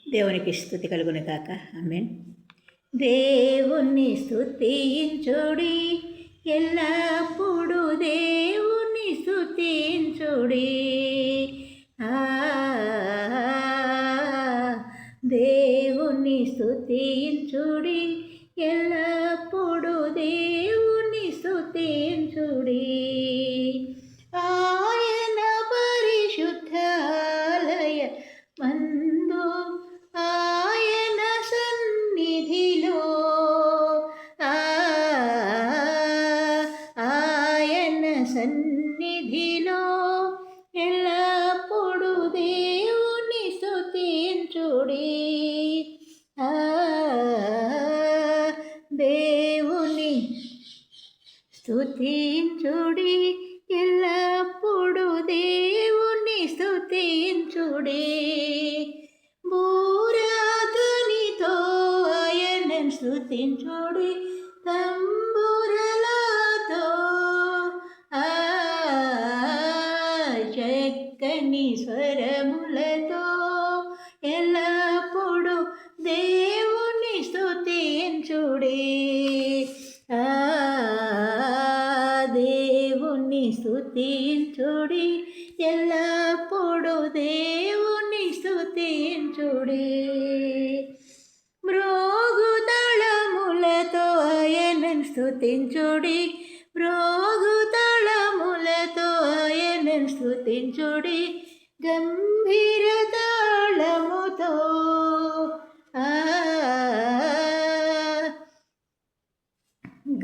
దేవునికి స్తుతి కలుగును కాక. ఆమేన్. దేవుని స్తుతించుడి, ఎల్లప్పుడు దేవుని స్తుతించుడి. దేవుని స్తుతించుడి, ఎల్లప్పుడు దేవుని స్తుతించుడి. ఆయన పరిశుద్ధాలయ మందు, ఆయన సన్నిధిలో, ఆయన సన్నిధిలో ఎల్లప్పుడు దేవుని స్తుతించుడి. దేవుని స్తుతించుడి, ఎల్లప్పుడు దేవుని స్తుతించుడి. బూరాధ్వనితో ఆయనను స్తుతించుడి, తంబురలతో, చక్కని స్వరములతో ఎల్లప్పుడు దేవుని స్తుతించుడి. దేవుని స్తుతించుడి, ఎల్లప్పుడు దేవుని స్తుతించుడి. మ్రోగుతాళములతో ఆయనను స్తుతించుడి, మ్రోగుతాళములతో ఆయనను స్తుతించుడి. గంభీర తాళముతో,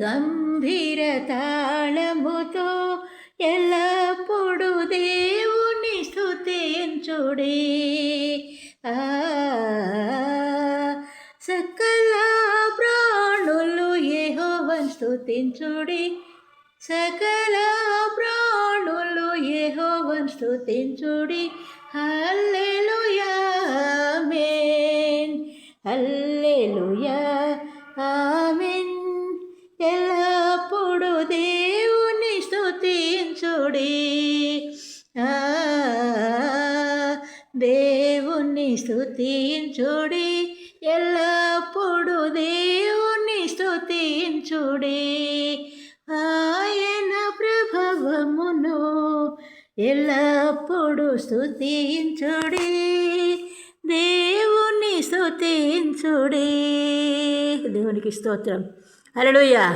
గంభీర తాళముతో ఎల్లప్పుడు దేవుని స్తుతించుడి. సకల ప్రాణులు యెహోవాను స్తుతించుడి, సకల ప్రాణులు యెహోవాను స్తుతించుడి. హల్లెలూయా, ఆమేన్, హల్లెలూయా, ఆమేన్. ఎల్లప్పుడు దేవుని స్తుతించుడి. దేవుని స్తుతించుడి, ఎల్లప్పుడు దేవుని స్తుతించుడి. ఆయన ప్రభావమును ఎల్లప్పుడు స్తుతించుడి, దేవుని స్తుతించుడి. దేవునికి స్తోత్రం. హల్లెలూయా.